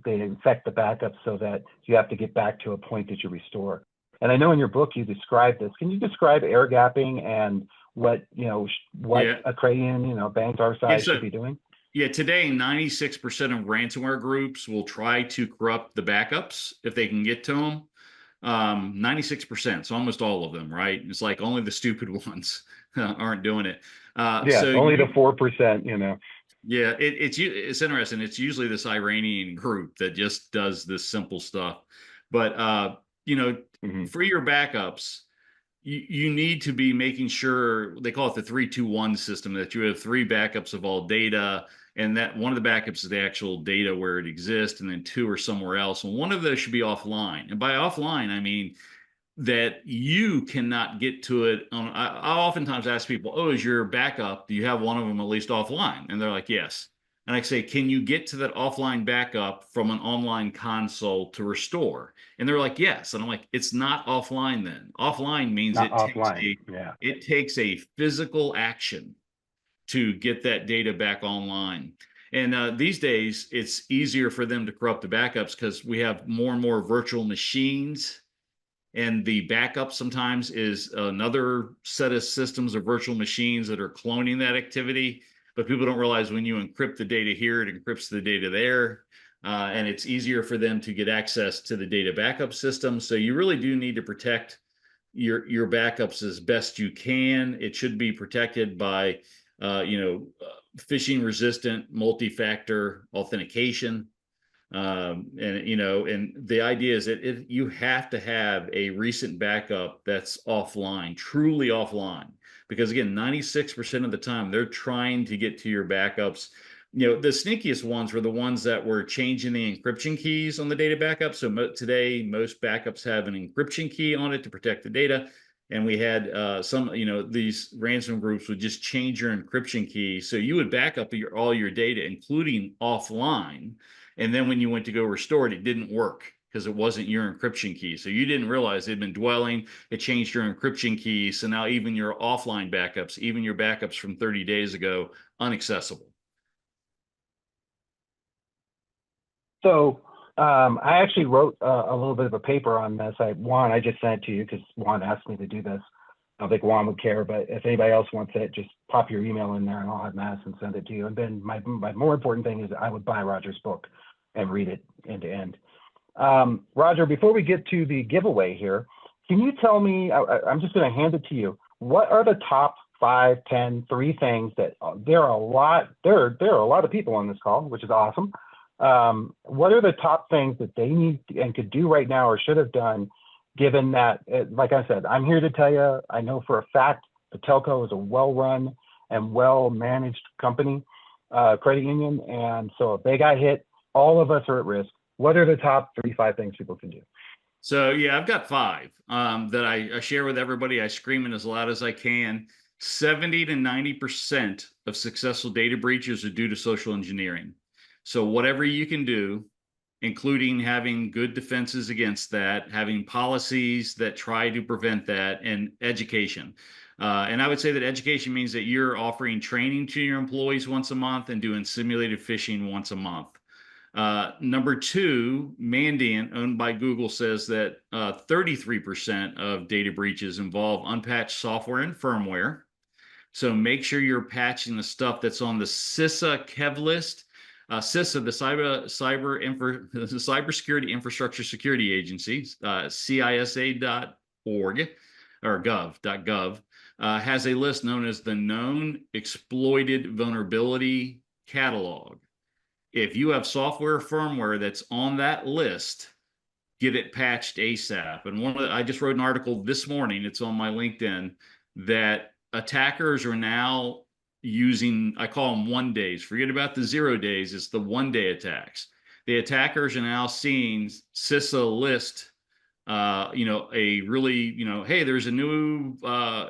infect the backups so that you have to get back to a point that you restore. And I know in your book you describe this. Can you describe air gapping and what, you know, what a Cranian, you know, banks our size should be doing? Yeah, today 96% of ransomware groups will try to corrupt the backups if they can get to them. 96%, so almost all of them, right? It's like only the stupid ones aren't doing it. Yeah, so only the 4%, you know. Yeah, it's interesting. It's usually this Iranian group that just does this simple stuff. But you know, for your backups, you need to be making sure, they call it the 3-2-1 system, that you have 3 backups of all data, and that one of the backups is the actual data where it exists, and then 2 are somewhere else, and one of those should be offline. And by offline, I mean that you cannot get to it on. I oftentimes ask people, oh, is your backup, do you have one of them at least offline? And they're like, yes. And I say, can you get to that offline backup from an online console to restore? And they're like, yes. And I'm like, it's not offline then. Offline means it takes a physical action to get that data back online. And these days, it's easier for them to corrupt the backups because we have more and more virtual machines. And the backup sometimes is another set of systems or virtual machines that are cloning that activity. But people don't realize when you encrypt the data here, it encrypts the data there. And it's easier for them to get access to the data backup system. So you really do need to protect your backups as best you can. It should be protected by, phishing resistant multi-factor authentication. And you know, and the idea is that you have to have a recent backup that's offline, truly offline, because again, 96% of the time they're trying to get to your backups. You know, the sneakiest ones were the ones that were changing the encryption keys on the data backup. So today, most backups have an encryption key on it to protect the data. And we had some, you know, these ransom groups would just change your encryption key. So you would back up all your data, including offline. And then when you went to go restore it, it didn't work because it wasn't your encryption key. So you didn't realize they'd been dwelling, it changed your encryption key. So now even your offline backups, even your backups from 30 days ago, unaccessible. So I actually wrote a little bit of a paper on this. Juan, I just sent it to you because Juan asked me to do this. I don't think Juan would care, but if anybody else wants it, just pop your email in there and I'll have Madison send it to you. And then my more important thing is I would buy Roger's book and read it end to end. Roger, before we get to the giveaway here, can you tell me, I'm just going to hand it to you. What are the top 5, 10, 3 things that there are a lot of people on this call, which is awesome. What are the top things that they need and could do right now or should have done, given that, like I said, I'm here to tell you, I know for a fact the telco is a well-run and well-managed company, credit union. And so if they got hit, all of us are at risk. What are the top 3, 5 things people can do? So yeah, I've got 5 that I share with everybody. I scream it as loud as I can. 70 to 90% of successful data breaches are due to social engineering. So whatever you can do, including having good defenses against that, having policies that try to prevent that, and education. And I would say that education means that you're offering training to your employees once a month and doing simulated phishing once a month. Number 2, Mandiant, owned by Google, says that 33% of data breaches involve unpatched software and firmware. So make sure you're patching the stuff that's on the CISA KEV list. CISA, the Cybersecurity Infrastructure Security Agency, CISA.org or gov.gov, has a list known as the Known Exploited Vulnerability Catalog. If you have software or firmware that's on that list, get it patched ASAP. And I just wrote an article this morning, it's on my LinkedIn, that attackers are now using, I call them 1 days. Forget about the 0 days, it's the 1 day attacks. The attackers are now seeing CISA list, a really, hey, there's a new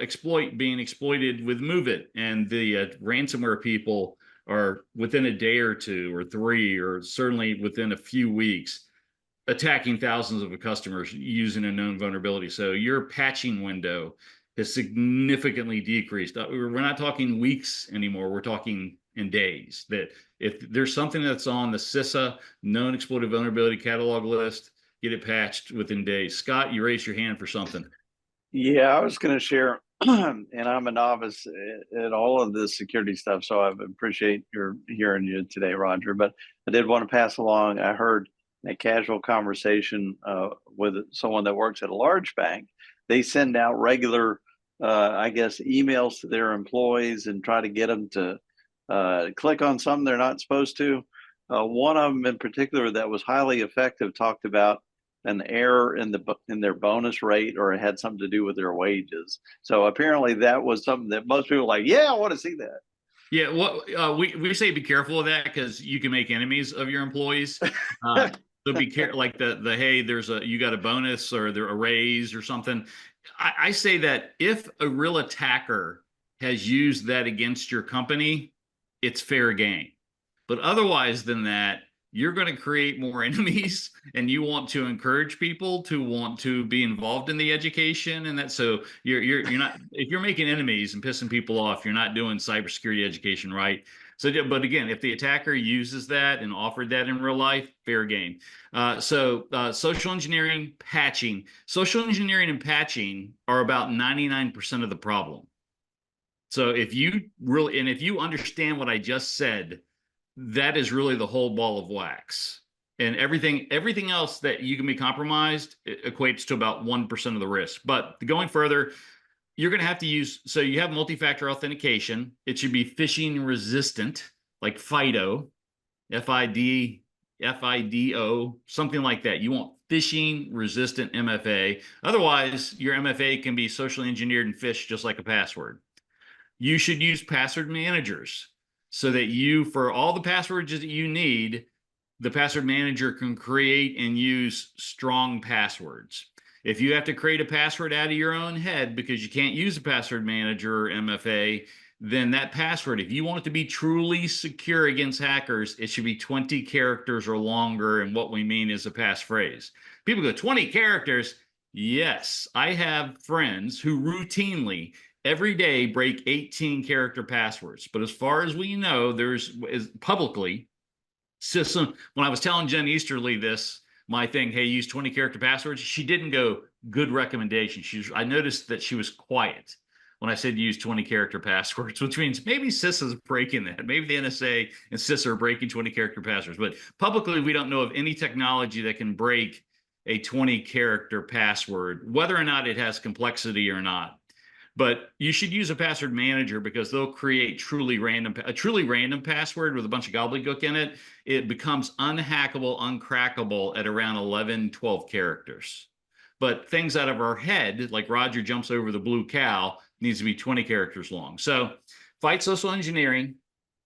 exploit being exploited with MoveIt, and the ransomware people are within a day or two or three, or certainly within a few weeks, attacking thousands of customers using a known vulnerability. So your patching window has significantly decreased. We're not talking weeks anymore. We're talking in days. That if there's something that's on the CISA Known Exploited Vulnerability Catalog list, get it patched within days. Scott, you raised your hand for something. Yeah, I was going to share, and I'm a novice at all of this security stuff, so I appreciate hearing you today, Roger. But I did want to pass along, I heard a casual conversation with someone that works at a large bank. They send out regular, I guess, emails to their employees and try to get them to click on something they're not supposed to. One of them in particular that was highly effective talked about an error in their bonus rate, or it had something to do with their wages. So apparently that was something that most people were like, yeah, I want to see that. Yeah, we say be careful of that, because you can make enemies of your employees. So be careful, like the hey, you got a bonus or a raise or something. I say that if a real attacker has used that against your company, it's fair game. But otherwise than that, you're going to create more enemies, and you want to encourage people to want to be involved in the education and that. So you're not, if you're making enemies and pissing people off, you're not doing cybersecurity education right. So, but again, if the attacker uses that and offered that in real life, fair game. Social engineering, patching. Social engineering and patching are about 99% of the problem. So if you understand what I just said, that is really the whole ball of wax. And everything else that you can be compromised, it equates to about 1% of the risk. But going further, you're going to have to use, so you have multi-factor authentication. It should be phishing resistant, like FIDO, FIDO, something like that. You want phishing resistant MFA. Otherwise, your MFA can be socially engineered and phished just like a password. You should use password managers, so that for all the passwords that you need, the password manager can create and use strong passwords. If you have to create a password out of your own head because you can't use a password manager or MFA, then that password, if you want it to be truly secure against hackers, it should be 20 characters or longer. And what we mean is a passphrase. People go, 20 characters? Yes, I have friends who routinely every day break 18 character passwords. But as far as we know, publicly, CISA, when I was telling Jen Easterly my thing, hey, use 20 character passwords, she didn't go, good recommendation. I noticed that she was quiet when I said use 20 character passwords, which means maybe CISA's breaking that. Maybe the NSA and CISA are breaking 20 character passwords. But publicly, we don't know of any technology that can break a 20 character password, whether or not it has complexity or not. But you should use a password manager, because they'll create a truly random password with a bunch of gobbledygook in it. It becomes unhackable, uncrackable at around 11, 12 characters. But things out of our head, like Roger jumps over the blue cow, needs to be 20 characters long. So fight social engineering,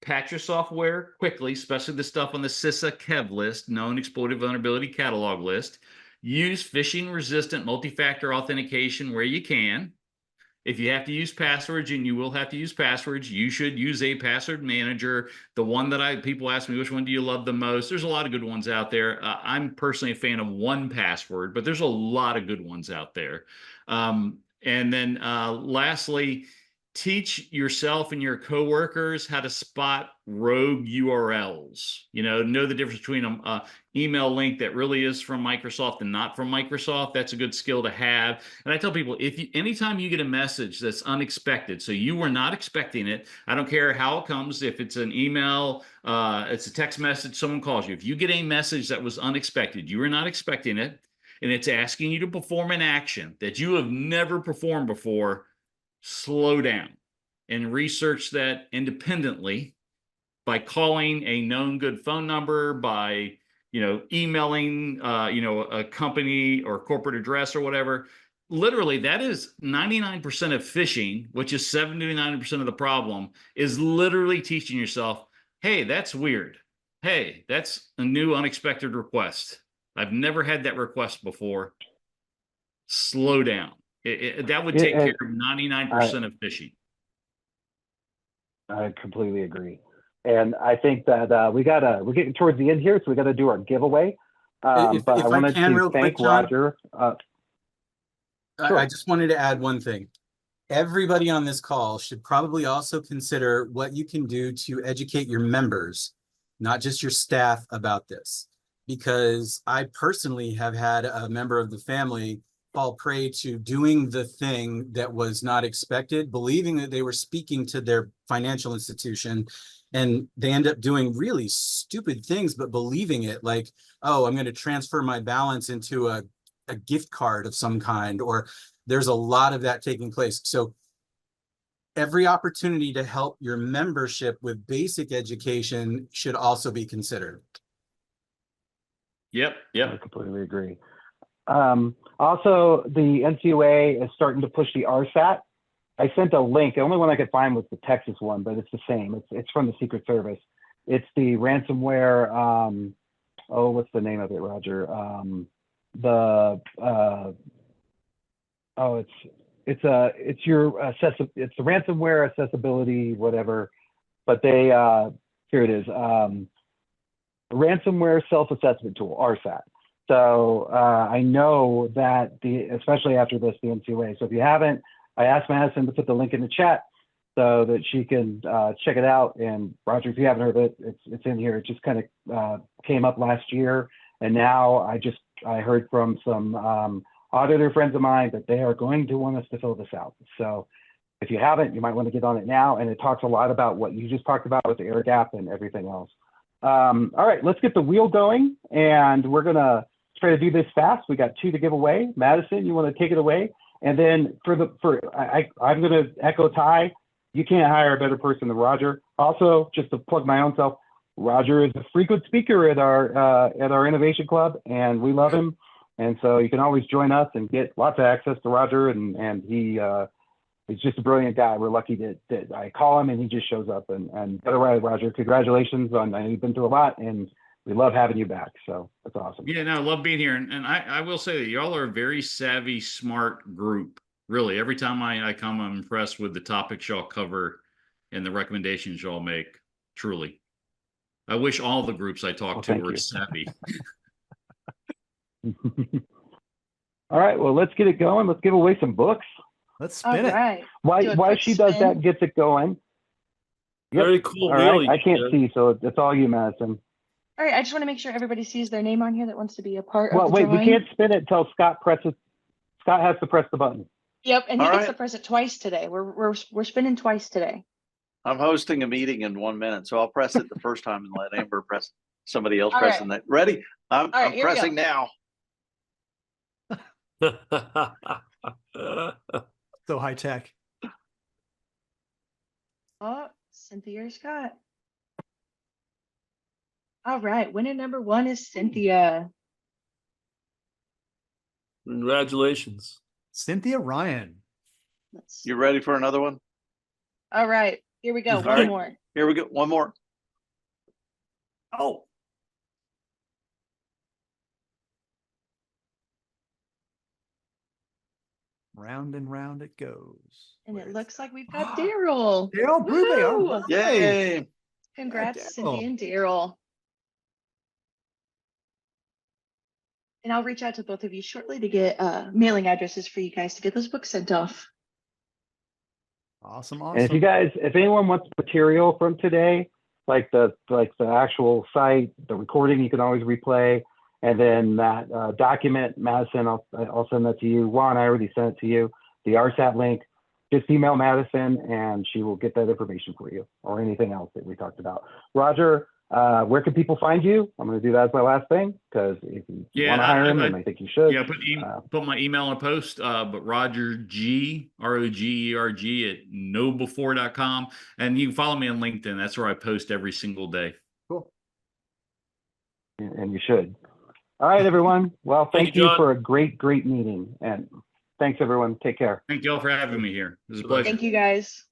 patch your software quickly, especially the stuff on the CISA KEV list, Known Exploited Vulnerability Catalog list. Use phishing resistant multi-factor authentication where you can. If you have to use passwords, and you will have to use passwords, you should use a password manager. The one that people ask me, which one do you love the most? There's a lot of good ones out there. I'm personally a fan of 1Password, but there's a lot of good ones out there. And then lastly, teach yourself and your coworkers how to spot rogue URLs. Know the difference between a email link that really is from Microsoft and not from Microsoft. That's a good skill to have. And I tell people, anytime you get a message that's unexpected, so you were not expecting it, I don't care how it comes, if it's an email, it's a text message, someone calls you. If you get a message that was unexpected, you were not expecting it, and it's asking you to perform an action that you have never performed before, slow down and research that independently by calling a known good phone number, by emailing a company or corporate address or whatever. Literally, that is 99% of phishing, which is 79% of the problem, is literally teaching yourself, hey, that's weird. Hey, that's a new unexpected request. I've never had that request before. Slow down. That would take care of 99% of phishing. I completely agree. And I think that we're getting towards the end here, so we got to do our giveaway. If I wanted can, to real thank quick, John, Roger. Sure. I just wanted to add one thing. Everybody on this call should probably also consider what you can do to educate your members, not just your staff, about this. Because I personally have had a member of the family fall prey to doing the thing that was not expected, believing that they were speaking to their financial institution, and they end up doing really stupid things, but believing it, like, oh, I'm going to transfer my balance into a gift card of some kind, or there's a lot of that taking place. So every opportunity to help your membership with basic education should also be considered. Yep. I completely agree. Also, the NCUA is starting to push the RSAT. I sent a link. The only one I could find was the Texas one, but it's the same. It's from the Secret Service. It's the ransomware. What's the name of it, Roger? It's the ransomware accessibility, whatever. But here it is. Ransomware self-assessment tool, RSAT. So I know that especially after this, the NCUA. So if you haven't, I asked Madison to put the link in the chat so that she can check it out. And Roger, if you haven't heard of it, it's in here. It just kind of came up last year, and now I heard from some auditor friends of mine that they are going to want us to fill this out. So if you haven't, you might want to get on it now. And it talks a lot about what you just talked about with the air gap and everything else. All right, let's get the wheel going, and we're gonna try to do this fast. We got 2 to give away. Madison, you want to take it away? And then I'm gonna echo Ty. You can't hire a better person than Roger. Also, just to plug my own self, Roger is a frequent speaker at our Innovation Club, and we love him. And so you can always join us and get lots of access to Roger, and he's just a brilliant guy. We're lucky that I call him and he just shows up. And otherwise, Roger, congratulations I know you've been through a lot, and we love having you back. So that's awesome. Yeah, no, I love being here. And I will say that y'all are a very savvy, smart group. Really, every time I come, I'm impressed with the topics y'all cover and the recommendations y'all make. Truly. I wish all the groups I talk to were savvy. All right, well, let's get it going. Let's give away some books. Let's spin it. While she does that, gets it going. Yep. Very cool. All right. I can't see, so it's all you, Madison. All right, I just want to make sure everybody sees their name on here that wants to be a part Well, of the wait, drawing. we can't spin it until Scott presses. Scott has to press the button. Yep, and he All gets right. to press it twice today. We're spinning twice today. I'm hosting a meeting in 1 minute, so I'll press it the first time and let Amber press somebody else All pressing right. that. Ready? I'm right, here we pressing now. So high tech. Oh, Cynthia or Scott. All right, winner number 1 is Cynthia. Congratulations. Cynthia Ryan. You ready for another one? All right, here we go. All One right. more. Here we go. One more. Oh. Round and round it goes. And it looks like we've got Daryl. Daryl Brubaker. All Woohoo! right. Yay. Congrats, Yeah, Daryl. Cynthia and Daryl. And I'll reach out to both of you shortly to get mailing addresses for you guys to get those books sent off. Awesome. And if anyone wants material from today, like the actual site, the recording, you can always replay. And then that document, Madison, I'll send that to you. Juan, I already sent it to you. The RSAT link, just email Madison and she will get that information for you, or anything else that we talked about. Roger, where can people find you? I'm going to do that as my last thing, because if you want to hire him, and I think you should. Yeah, put my email in a post, but Roger G, ROGERG at knowbefore.com. And you can follow me on LinkedIn. That's where I post every single day. Cool. And you should. All right, everyone. Well, thank you John. for a great meeting. And thanks, everyone. Take care. Thank you all for having me here. It was a pleasure. Thank you guys.